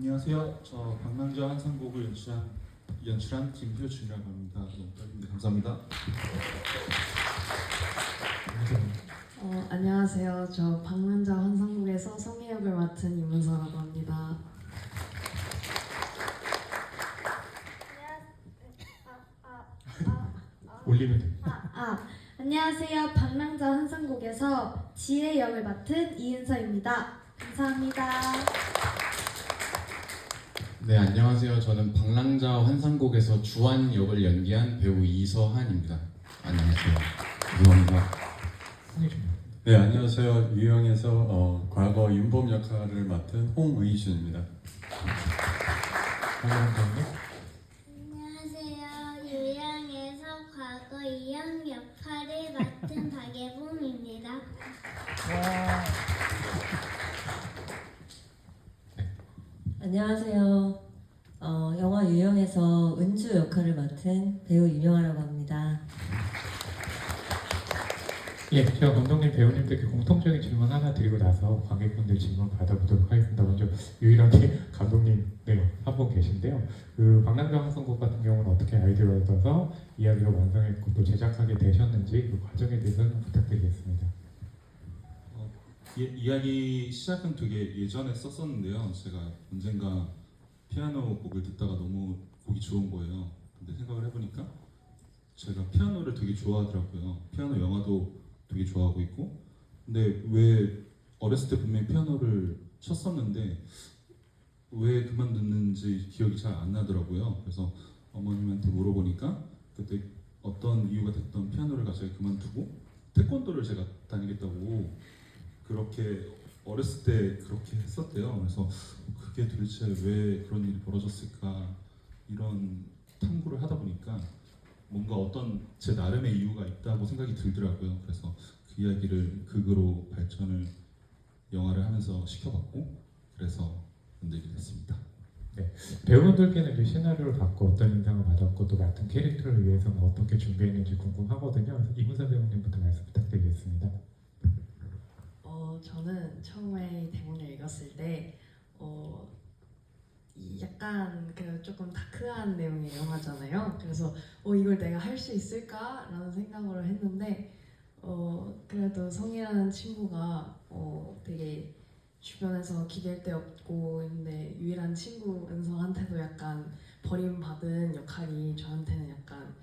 안녕하세요. 저 방랑자 한상곡을 연출한 김효준이라고 합니다. 네, 감사합니다. 안녕하세요. 저 방랑자 환상국에서 성희 역을 맡은 이문서라고 합니다. 올리면 됩니다. 안녕하세요. 방랑자 환상곡에서 지혜 역을 맡은 이은서입니다. 감사합니다. 네, 안녕하세요. 저는 방랑자 환상곡에서 주한 역을 연기한 배우 이서한입니다. 안녕하세요. 유영입니다. 네, 안녕하세요. 유영에서 과거 윤범 역할을 맡은 홍의준입니다. 안녕하세요. 유영에서 과거 이영 역할을 맡은 박예봉입니다. 안녕하세요. 영화 유영에서 은주 역할을 맡은 배우 윤영아라고 합니다. 예, 제가 감독님, 배우님들께 공통적인 질문 하나 드리고 나서 관객분들 질문 받아보도록 하겠습니다. 먼저 유일하게 감독님 한 분 계신데요. 그 방랑자 환상곡 같은 경우는 어떻게 아이디어를 얻어서 이야기를 완성했고 또 제작하게 되셨는지 그 과정에 대해서 좀 부탁드리겠습니다. 이야기 시작은 되게 예전에 썼었는데요. 제가 언젠가 피아노 곡을 듣다가 너무 곡이 좋은 거예요. 근데 생각을 해보니까 제가 피아노를 되게 좋아하더라고요. 피아노 영화도 되게 좋아하고 있고, 근데 왜 어렸을 때 분명히 피아노를 쳤었는데 왜 그만뒀는지 기억이 잘 안 나더라고요. 그래서 어머님한테 물어보니까 그때 어떤 이유가 됐던 피아노를 갑자기 그만두고 태권도를 제가 다니겠다고 그렇게 어렸을 때 그렇게 했었대요. 그래서 그게 도대체 왜 그런 일이 벌어졌을까 이런 탐구를 하다 보니까 뭔가 어떤 제 나름의 이유가 있다고 생각이 들더라고요. 그래서 그 이야기를 극으로 발전을 영화를 하면서 시켜봤고 그래서 만들게 됐습니다. 배우분들께는 이제 시나리오를 받고 어떤 인상을 받았고 또 맡은 캐릭터를 위해서는 어떻게 준비했는지 궁금하거든요. 그래서 이문서 배우님부터 말씀 부탁드리겠습니다. 저는 처음에 대본을 읽었을 때 약간 그 조금 다크한 내용의 영화잖아요. 그래서 이걸 내가 할 수 있을까라는 생각을 했는데 그래도 성이라는 친구가 되게 주변에서 기댈 데 없고 근데 유일한 친구 은서한테도 약간 버림받은 역할이 저한테는 약간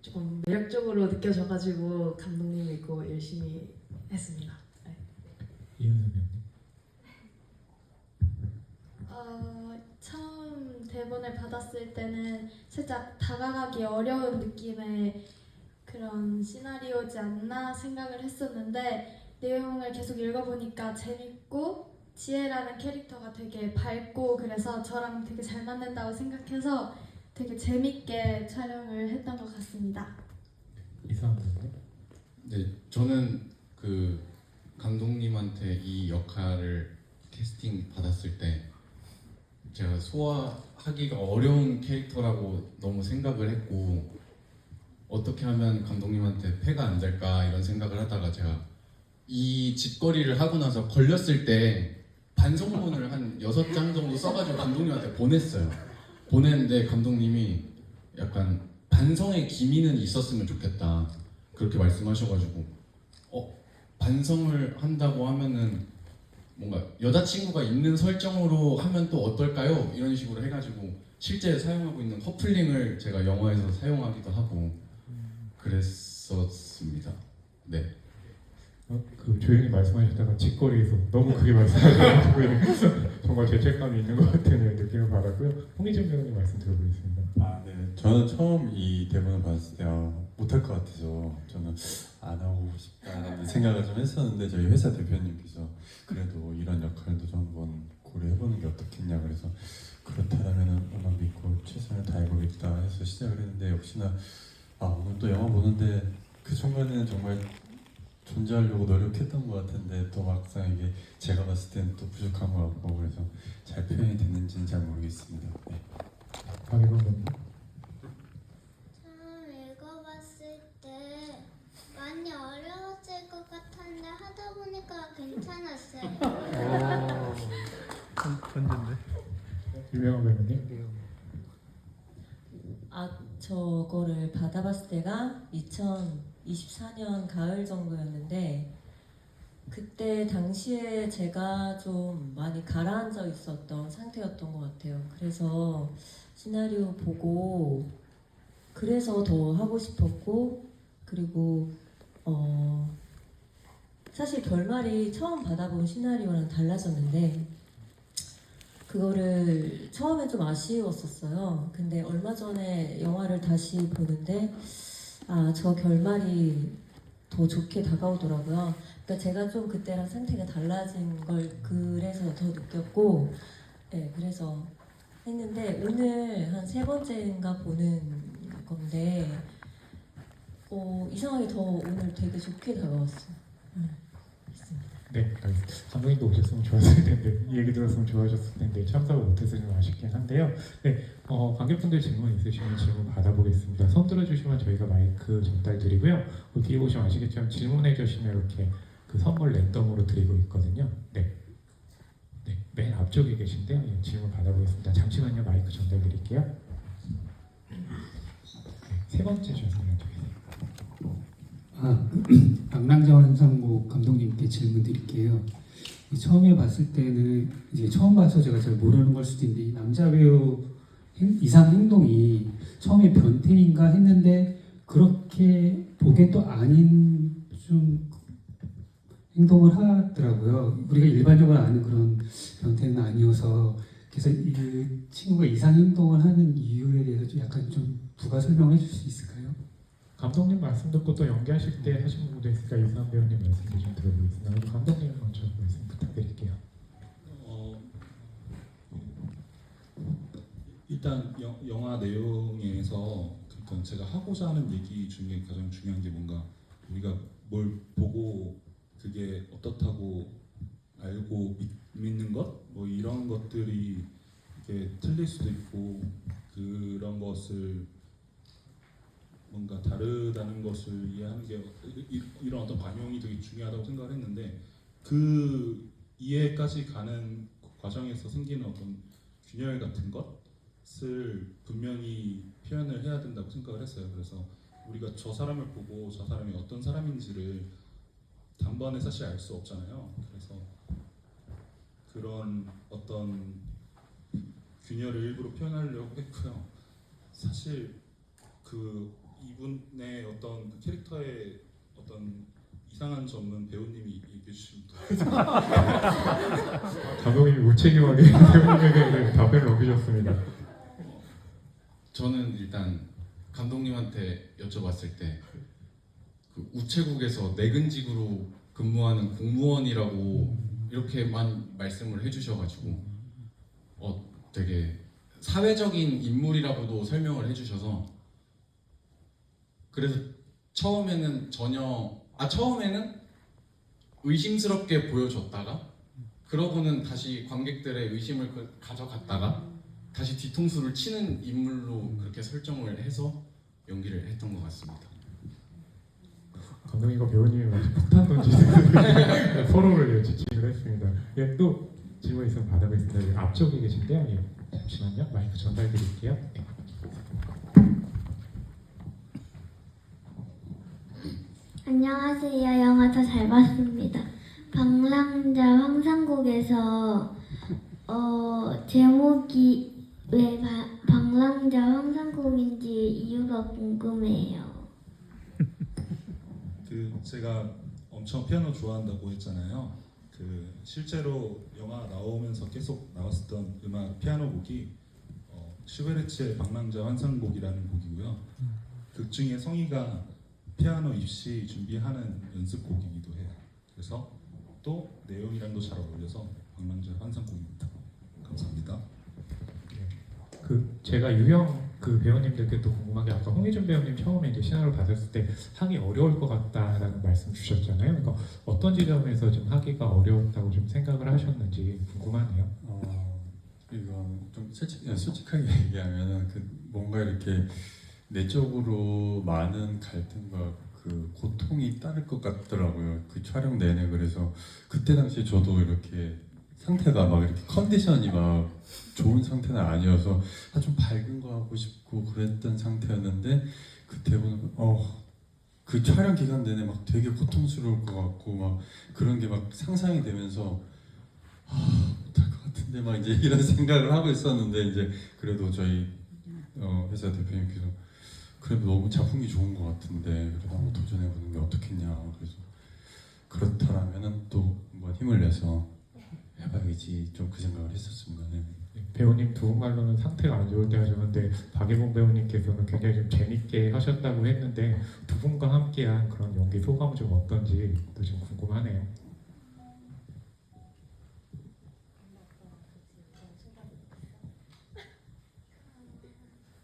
조금 매력적으로 느껴져가지고 감독님 믿고 열심히 했습니다. 이문서 배우님. 처음 대본을 받았을 때는 살짝 다가가기 어려운 느낌의 그런 시나리오지 않나 생각을 했었는데 내용을 계속 읽어보니까 재밌고 지혜라는 캐릭터가 되게 밝고 그래서 저랑 되게 잘 맞는다고 생각해서 되게 재밌게 촬영을 했던 것 같습니다. 이서한 배우님. 네, 저는 그 감독님한테 이 역할을 캐스팅 받았을 때 제가 소화하기가 어려운 캐릭터라고 너무 생각을 했고 어떻게 하면 감독님한테 패가 안 될까 이런 생각을 하다가 제가 이 짓거리를 하고 나서 걸렸을 때 반성문을 한 6장 정도 써가지고 감독님한테 보냈어요. 보냈는데 감독님이 약간 반성의 기미는 있었으면 좋겠다 그렇게 말씀하셔가지고 반성을 한다고 하면은 뭔가 여자친구가 있는 설정으로 하면 또 어떨까요? 이런 식으로 해가지고 실제 사용하고 있는 커플링을 제가 영화에서 사용하기도 하고 그랬었습니다. 네. 그 조용히 말씀하셨다가 직거리에서 너무 크게 말씀하셔가지고 정말 죄책감이 있는 것 같은 느낌을 받았고요. 홍희준 배우님 말씀 들어보겠습니다. 네. 저는 처음 이 대본을 봤을 때 못할 것 같아서 저는 안 하고 싶다는 생각을 좀 했었는데 저희 회사 대표님께서 그래도 이런 역할도 좀 한번 고려해보는 게 어떻겠냐 그래서 그렇다면 오늘 믿고 최선을 다해보겠다 해서 시작을 했는데 역시나 오늘 또 영화 보는데 그 순간에는 정말 존재하려고 노력했던 것 같은데 또 막상 이게 제가 봤을 때는 또 부족한 것 같고 그래서 잘 표현이 됐는지는 잘 모르겠습니다. 네. 박예범 배우님. 처음 읽어봤을 때 많이 어려웠을 것 같았는데 하다 보니까 괜찮았어요. 던졌네. 유명한 배우님. 저거를 받아봤을 때가 2024년 가을 정도였는데 그때 당시에 제가 좀 많이 가라앉아 있었던 상태였던 것 같아요. 그래서 시나리오 보고 그래서 더 하고 싶었고 그리고 사실 결말이 처음 받아본 시나리오랑 달라졌는데 그거를 처음엔 좀 아쉬웠었어요. 근데 얼마 전에 영화를 다시 보는데 저 결말이 더 좋게 다가오더라고요. 그러니까 제가 좀 그때랑 상태가 달라진 걸 그래서 더 느꼈고 네, 그래서 했는데 오늘 한 3번째인가 보는 건데 이상하게 더 오늘 되게 좋게 다가왔어요. 네, 알겠습니다. 감독님도 오셨으면 좋았을 텐데 이 얘기 들었으면 좋아하셨을 텐데 참석을 못해서 좀 아쉽긴 한데요. 네, 관객분들 질문 있으시면 질문 받아보겠습니다. 손 들어주시면 저희가 마이크 전달드리고요. 뒤에 보시면 아시겠지만 질문해 주시면 이렇게 그 선물 랜덤으로 드리고 있거든요. 네, 맨 앞쪽에 계신데요. 예, 질문 받아보겠습니다. 잠시만요, 마이크 전달드릴게요. 네, 3번째 주셨습니다. 박랑자 환상곡 감독님께 질문 드릴게요. 처음에 봤을 때는 이제 처음 봐서 제가 잘 모르는 걸 수도 있는데 이 남자 배우 이상 행동이 처음에 변태인가 했는데 그렇게 보기엔 또 아닌 좀 행동을 하더라고요. 우리가 일반적으로 아는 그런 변태는 아니어서 그래서 이 친구가 이상 행동을 하는 이유에 대해서 좀 약간 좀 부가 설명해 줄 수 있을까요? 감독님 말씀 듣고 또 연기하실 때 하신 부분도 있으니까 이수환 배우님 말씀도 좀 들어보겠습니다. 그리고 감독님 먼저 말씀 부탁드릴게요. 일단 영화 내용에서 그러니까 제가 하고자 하는 얘기 중에 가장 중요한 게 뭔가 우리가 뭘 보고 그게 어떻다고 알고 믿는 것? 뭐 이런 것들이 이게 틀릴 수도 있고 그런 것을 뭔가 다르다는 것을 이해하는 게 이런 어떤 반영이 되게 중요하다고 생각을 했는데 그 이해까지 가는 과정에서 생기는 어떤 균열 같은 것을 분명히 표현을 해야 된다고 생각을 했어요. 그래서 우리가 저 사람을 보고 저 사람이 어떤 사람인지를 단번에 사실 알 수 없잖아요. 그래서 그런 어떤 균열을 일부러 표현하려고 했고요. 사실 그 이분의 어떤 그 캐릭터의 어떤 이상한 점은 배우님이 얘기해 주시면 감독님이 무책임하게 배우님에게 답변을 넘기셨습니다. 저는 일단 감독님한테 여쭤봤을 때 그 우체국에서 내근직으로 근무하는 공무원이라고 이렇게만 말씀을 해주셔가지고 되게 사회적인 인물이라고도 설명을 해주셔서 그래서 처음에는 처음에는 의심스럽게 보여줬다가 그러고는 다시 관객들의 의심을 가져갔다가 다시 뒤통수를 치는 인물로 그렇게 설정을 해서 연기를 했던 것 같습니다. 감독님과 배우님이 마치 폭탄 던지는 서로를 지칭을 했습니다. 예, 또 질문 있으면 받아보겠습니다. 여기 앞쪽에 계신데요. 예, 잠시만요. 마이크 전달드릴게요. 예. 안녕하세요. 영화 더 잘 봤습니다. 방랑자 황상곡에서 제목이 왜 방랑자 황상곡인지 이유가 궁금해요. 그 제가 엄청 피아노 좋아한다고 했잖아요. 그 실제로 영화 나오면서 계속 나왔었던 음악 피아노 곡이 슈베르츠의 방랑자 환상곡이라는 곡이고요. 극 중에 성희가 피아노 입시 준비하는 연습곡이기도 해요. 그래서 또 내용이랑도 잘 어울려서 방랑자 환상곡입니다. 감사합니다. 그 제가 유형 그 배우님들께 또 궁금한 게 아까 홍희준 배우님 처음에 이제 시나리오를 받았을 때 하기 어려울 것 같다라는 말씀 주셨잖아요. 그러니까 어떤 지점에서 좀 하기가 어려웠다고 좀 생각을 하셨는지 궁금하네요. 이건 좀 솔직하게 얘기하면은 그 뭔가 이렇게 내적으로 많은 갈등과 그 고통이 따를 것 같더라고요. 그 촬영 내내. 그래서 그때 당시에 저도 이렇게 상태가 막 이렇게 컨디션이 막 좋은 상태는 아니어서 좀 밝은 거 하고 싶고 그랬던 상태였는데 그때 보면 그 촬영 기간 내내 막 되게 고통스러울 것 같고 막 그런 게 막 상상이 되면서 못할 것 같은데 막 이제 이런 생각을 하고 있었는데 이제 그래도 저희 회사 대표님께서 그래도 너무 작품이 좋은 것 같은데 그래도 한번 도전해보는 게 어떻겠냐 그래서 그렇다면은 또 한번 힘을 내서 해봐야지 좀 그 생각을 했었습니다. 네. 배우님 두 분 말로는 상태가 안 좋을 때 하셨는데 박예봉 배우님께서는 굉장히 좀 재밌게 하셨다고 했는데 두 분과 함께한 그런 연기 소감 좀 어떤지 또 좀 궁금하네요.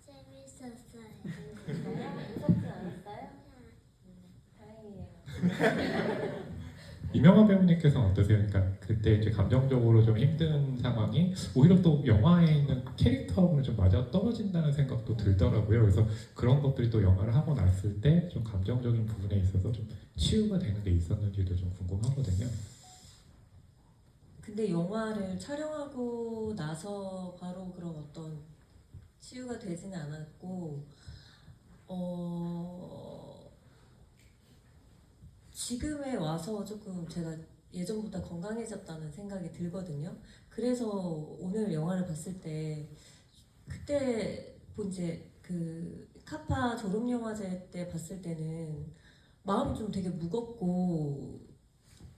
재밌었어요. 무섭지 않았어요? 다행이에요. 이명화 배우님께서는 어떠세요? 그러니까 그때 이제 감정적으로 좀 힘든 상황이 오히려 또 영화에 있는 캐릭터하고는 좀 맞아 떨어진다는 생각도 들더라고요. 그래서 그런 것들이 또 영화를 하고 났을 때 좀 감정적인 부분에 있어서 좀 치유가 되는 게 있었는지도 좀 궁금하거든요. 근데 영화를 촬영하고 나서 바로 그런 어떤 치유가 되지는 않았고 지금에 와서 조금 제가 예전보다 건강해졌다는 생각이 들거든요. 그래서 오늘 영화를 봤을 때 그때 이제 그 카파 졸업영화제 때 봤을 때는 마음이 좀 되게 무겁고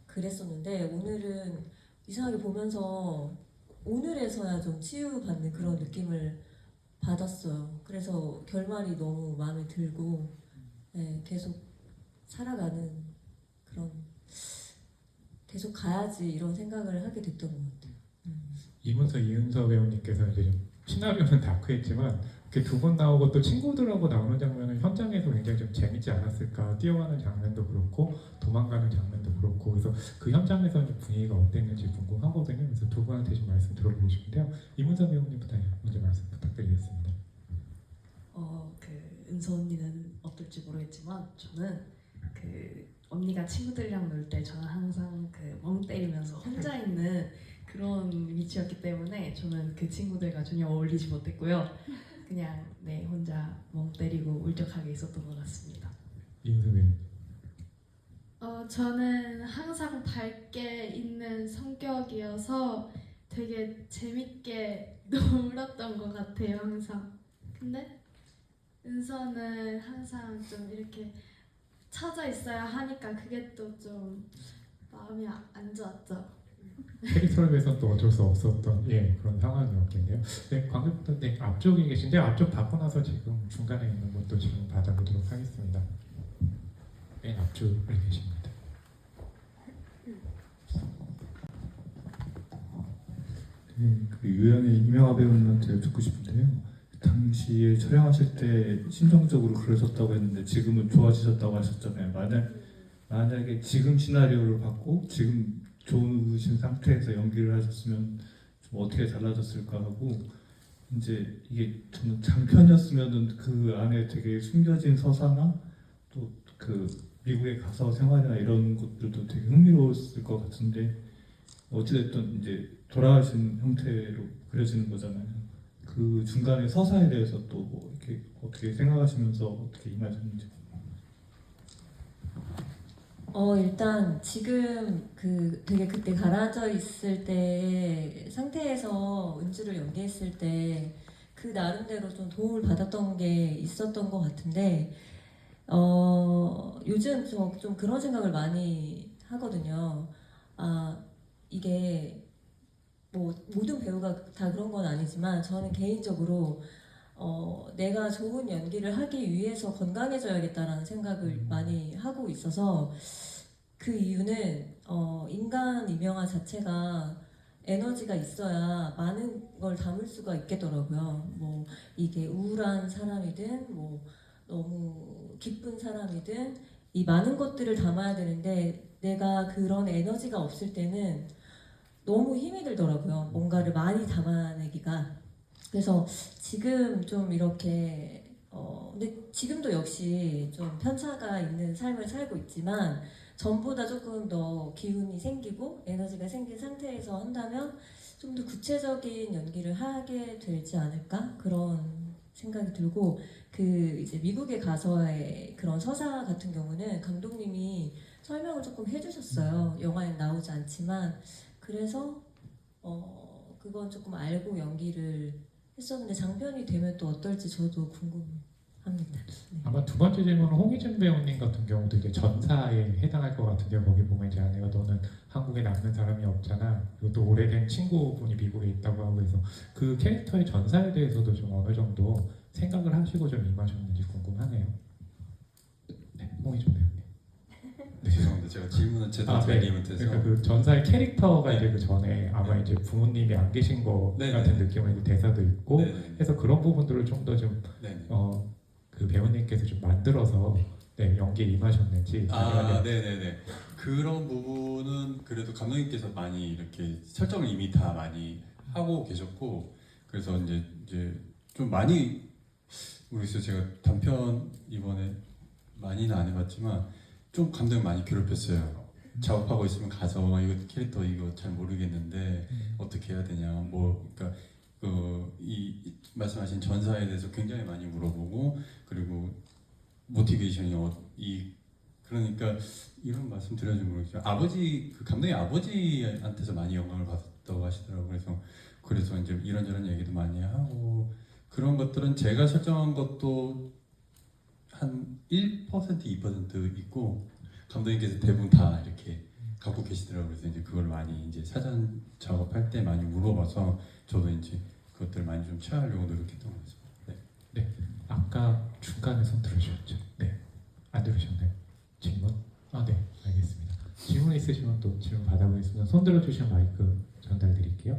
그랬었는데 오늘은 이상하게 보면서 오늘에서야 좀 치유받는 그런 느낌을 받았어요. 그래서 결말이 너무 마음에 들고 네, 계속 살아가는 그런 계속 가야지 이런 생각을 하게 됐던 것 같아요. 이문서 이은서 배우님께서 이제 좀 시나리오는 다크했지만 이렇게 두 분 나오고 또 친구들하고 나오는 장면은 현장에서 굉장히 좀 재밌지 않았을까. 뛰어가는 장면도 그렇고 도망가는 장면도 그렇고 그래서 그 현장에서 좀 분위기가 어땠는지 궁금하거든요. 그래서 두 분한테 좀 말씀 들어보고 싶은데요. 이문서 배우님부터 먼저 말씀 부탁드리겠습니다. 그 은서 언니는 어떨지 모르겠지만 저는 그 언니가 친구들이랑 놀 때 저는 항상 그 멍 때리면서 혼자 있는 그런 위치였기 때문에 저는 그 친구들과 전혀 어울리지 못했고요. 그냥 혼자 멍 때리고 울적하게 있었던 것 같습니다. 이은서 배우님. 저는 항상 밝게 있는 성격이어서 되게 재밌게 놀았던 것 같아요, 항상. 근데 은서는 항상 좀 이렇게 처져 있어야 하니까 그게 또 좀 마음이 안 좋았죠. 캐릭터를 위해서는 또 어쩔 수 없었던 그런 상황이었겠네요. 네, 관객분들 앞쪽에 계신데 앞쪽 받고 나서 지금 중간에 있는 것도 지금 받아보도록 하겠습니다. 맨 앞쪽에 계십니다. 네, 그 유연의 이명화 배우님한테 여쭙고 싶은데요. 당시에 촬영하실 때 심정적으로 그러셨다고 했는데 지금은 좋아지셨다고 하셨잖아요. 만약에 지금 시나리오를 받고 지금 좋으신 상태에서 연기를 하셨으면 좀 어떻게 달라졌을까 하고 이제 이게 저는 장편이었으면은 그 안에 되게 숨겨진 서사나 또 그 미국에 가서 생활이나 이런 것들도 되게 흥미로웠을 것 같은데 어찌됐든 이제 돌아가신 형태로 그려지는 거잖아요. 그 중간에 서사에 대해서 또 뭐 이렇게 어떻게 생각하시면서 어떻게 임하셨는지. 일단 지금 그 되게 그때 가라앉아 있을 때 상태에서 은주를 연기했을 때 그 나름대로 좀 도움을 받았던 게 있었던 것 같은데 요즘 좀 그런 생각을 많이 하거든요. 이게 뭐 모든 배우가 다 그런 건 아니지만 저는 개인적으로 내가 좋은 연기를 하기 위해서 건강해져야겠다라는 생각을 많이 하고 있어서 그 이유는 인간 이명화 자체가 에너지가 있어야 많은 걸 담을 수가 있겠더라고요. 뭐 이게 우울한 사람이든 뭐 너무 기쁜 사람이든 이 많은 것들을 담아야 되는데 내가 그런 에너지가 없을 때는 너무 힘이 들더라고요. 뭔가를 많이 담아내기가. 그래서 지금 좀 이렇게 근데 지금도 역시 좀 편차가 있는 삶을 살고 있지만 전보다 조금 더 기운이 생기고 에너지가 생긴 상태에서 한다면 좀 더 구체적인 연기를 하게 되지 않을까 그런 생각이 들고 그 이제 미국에 가서의 그런 서사 같은 경우는 감독님이 설명을 조금 해주셨어요. 영화에 나오지 않지만 그래서 그건 조금 알고 연기를 했었는데 장편이 되면 또 어떨지 저도 궁금합니다. 네. 아마 두 번째 질문은 홍희준 배우님 같은 경우도 이제 전사에 해당할 것 같은데요. 거기 보면 이제 아내가 너는 한국에 남는 사람이 없잖아. 그리고 또 오래된 친구분이 미국에 있다고 하고 해서 그 캐릭터의 전사에 대해서도 좀 어느 정도 생각을 하시고 좀 임하셨는지 궁금하네요. 네, 홍희준 배우님. 죄송합니다. 제가 질문은 제대로 네. 드리기 못해서. 그러니까 그 전사의 캐릭터가 네. 이제 그 전에 아마 네. 이제 부모님이 안 계신 거 네, 같은 네. 느낌의 이제 대사도 있고 네네. 해서 그런 부분들을 좀 더 좀 네네. 그 배우님께서 좀 만들어서 네, 연기에 임하셨는지 아, 네네네. 그런 부분은 그래도 감독님께서 많이 이렇게 설정을 이미 다 많이 하고 계셨고, 그래서 이제 좀 많이 모르겠어요. 제가 단편 이번에 많이는 안 해봤지만 좀 감독님 많이 괴롭혔어요. 작업하고 있으면 가서 이거 캐릭터 이거 잘 모르겠는데 어떻게 해야 되냐, 뭐 그러니까 이 말씀하신 전사에 대해서 굉장히 많이 물어보고, 그리고 모티베이션이 그러니까 이런 말씀 드려야지 모르겠지만 아버지, 그 감독의 아버지한테서 많이 영감을 받았다고 하시더라고요. 그래서 이제 이런저런 얘기도 많이 하고, 그런 것들은 제가 설정한 것도 한 1%, 2% 있고 감독님께서 대부분 다 이렇게 갖고 계시더라고요. 그래서 이제 그걸 많이 이제 사전 작업할 때 많이 물어봐서 저도 이제 그것들을 많이 좀 취하려고 노력했던 것 같습니다. 네. 아까 중간에 손 들으셨죠? 네. 안 들으셨나요? 질문? 아, 네. 알겠습니다. 질문 있으시면 또 질문 받아보겠습니다. 손 들어주시면 마이크 전달 드릴게요.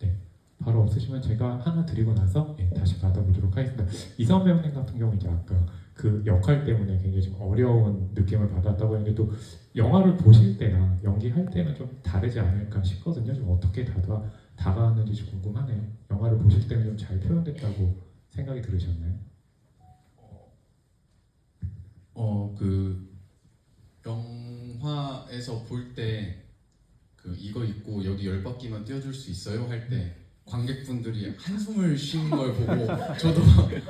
네. 바로 없으시면 제가 하나 드리고 나서 다시 받아보도록 하겠습니다. 이선 배우님 같은 경우 이제 아까 그 역할 때문에 굉장히 좀 어려운 느낌을 받았다고 했는데 또 영화를 보실 때나 연기할 때는 좀 다르지 않을까 싶거든요. 좀 어떻게 다가왔는지 좀 궁금하네요. 영화를 보실 때는 좀 잘 표현됐다고 생각이 들으셨나요? 그 영화에서 볼 때 그 이거 입고 여기 10바퀴만 뛰어줄 수 있어요 할 때 관객분들이 한숨을 쉬는 걸 보고 저도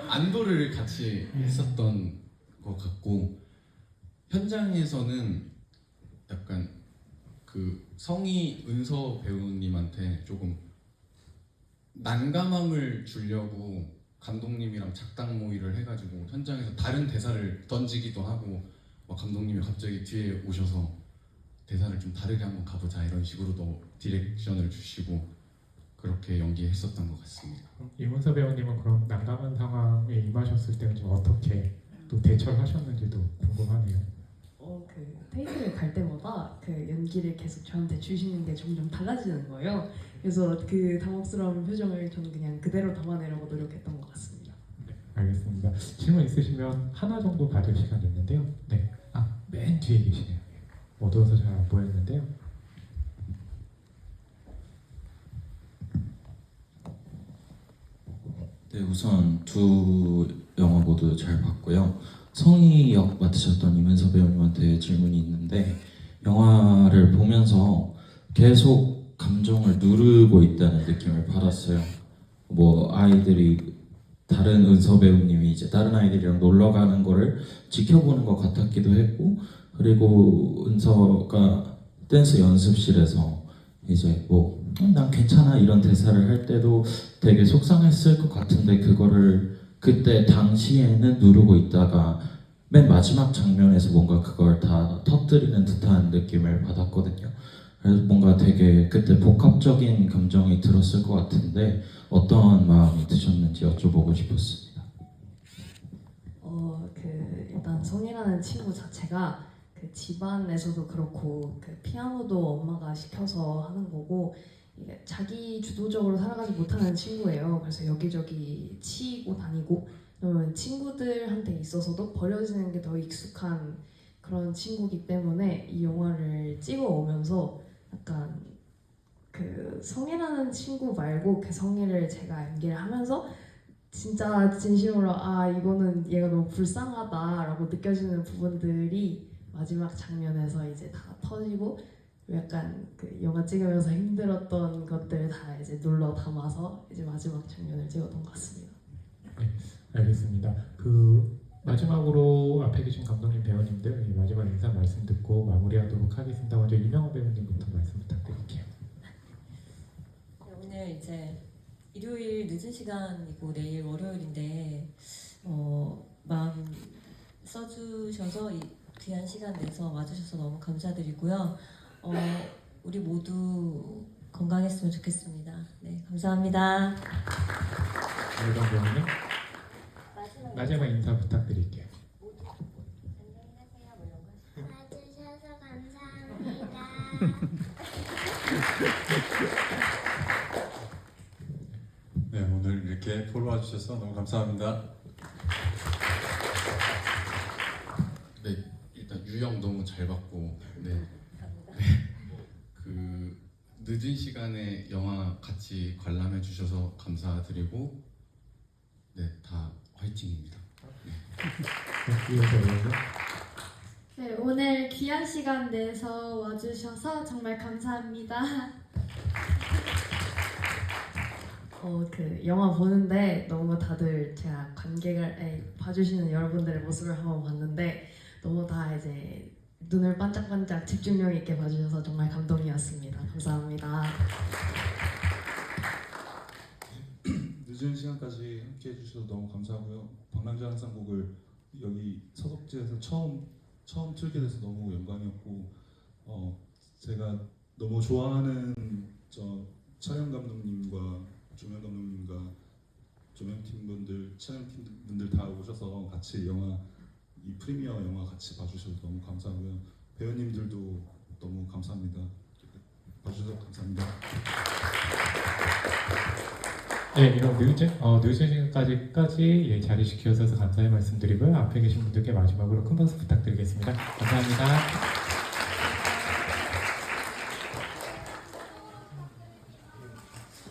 안도를 같이 했었던 것 같고, 현장에서는 약간 그 성희 은서 배우님한테 조금 난감함을 주려고 감독님이랑 작당 모의를 해가지고 현장에서 다른 대사를 던지기도 하고, 막 감독님이 갑자기 뒤에 오셔서 대사를 좀 다르게 한번 가보자 이런 식으로도 디렉션을 주시고 그렇게 연기했었던 것 같습니다. 이문서 배우님은 그런 난감한 상황에 임하셨을 때는 좀 어떻게 또 대처를 하셨는지도 궁금하네요. 그 테이블에 갈 때마다 그 연기를 계속 저한테 주시는 게 점점 달라지는 거예요. 그래서 그 당혹스러운 표정을 저는 그냥 그대로 담아내려고 노력했던 것 같습니다. 네, 알겠습니다. 질문 있으시면 하나 정도 받을 시간이 있는데요. 네, 맨 뒤에 계시네요. 어두워서 잘 안 보였는데요. 네, 우선 두 영화 모두 잘 봤고요. 성희 역 맡으셨던 이문서 배우님한테 질문이 있는데, 영화를 보면서 계속 감정을 누르고 있다는 느낌을 받았어요. 뭐 아이들이, 다른 은서 배우님이 이제 다른 아이들이랑 놀러 가는 거를 지켜보는 것 같았기도 했고, 그리고 은서가 댄스 연습실에서 이제 뭐 난 괜찮아 이런 대사를 할 때도 되게 속상했을 것 같은데, 그거를 그때 당시에는 누르고 있다가 맨 마지막 장면에서 뭔가 그걸 다 터뜨리는 듯한 느낌을 받았거든요. 그래서 뭔가 되게 그때 복합적인 감정이 들었을 것 같은데 어떤 마음이 드셨는지 여쭤보고 싶었습니다. 일단 성이라는 친구 자체가 그 집안에서도 그렇고 그 피아노도 엄마가 시켜서 하는 거고, 이게 자기 주도적으로 살아가지 못하는 친구예요. 그래서 여기저기 치이고 다니고, 친구들한테 있어서도 버려지는 게 더 익숙한 그런 친구이기 때문에 이 영화를 찍어 오면서 약간 그 성이라는 친구 말고 그 성이를 제가 연기를 하면서 진짜 진심으로 이거는 얘가 너무 불쌍하다라고 느껴지는 부분들이 마지막 장면에서 이제 다 터지고 약간 그 영화 찍으면서 힘들었던 것들 다 이제 눌러 담아서 이제 마지막 장면을 찍었던 것 같습니다. 알겠습니다. 그 마지막으로 앞에 계신 감독님, 배우님들 이 마지막 인사 말씀 듣고 마무리하도록 하겠습니다. 먼저 이명호 배우님부터 말씀 부탁드릴게요. 네, 오늘 이제 일요일 늦은 시간이고 내일 월요일인데 마음 써주셔서 이 귀한 시간 내서 와주셔서 너무 감사드리고요. 우리 모두 건강했으면 좋겠습니다. 네, 감사합니다. 이명 배우님 마지막 인사 부탁드릴게요. 와주셔서 감사합니다. 네, 오늘 이렇게 보러 와주셔서 너무 감사합니다. 네, 일단 유형 너무 잘 봤고, 네, 그 늦은 시간에 영화 같이 관람해 주셔서 감사드리고, 네, 다 화이팅입니다. 이명 배우님. 네, 오늘 귀한 시간 내서 와주셔서 정말 감사합니다. 그 영화 보는데 너무 다들 제가 관객을 봐주시는 여러분들의 모습을 한번 봤는데 너무 다 이제 눈을 반짝반짝 집중력 있게 봐주셔서 정말 감동이었습니다. 감사합니다. 늦은 시간까지 함께 해주셔서 너무 감사하고요. 방랑자 항상곡을 여기 서석지에서 처음 틀게 돼서 너무 영광이었고, 제가 너무 좋아하는 촬영 감독님과 조명 감독님과 조명팀 분들, 촬영팀 분들 다 오셔서 같이 이 프리미어 영화 같이 봐주셔서 너무 감사하고요. 배우님들도 너무 감사합니다. 봐주셔서 감사합니다. 네, 이런 늦은 시간까지 자리 지켜주셔서 감사의 말씀드리고요. 앞에 계신 분들께 마지막으로 큰 박수 부탁드리겠습니다. 감사합니다.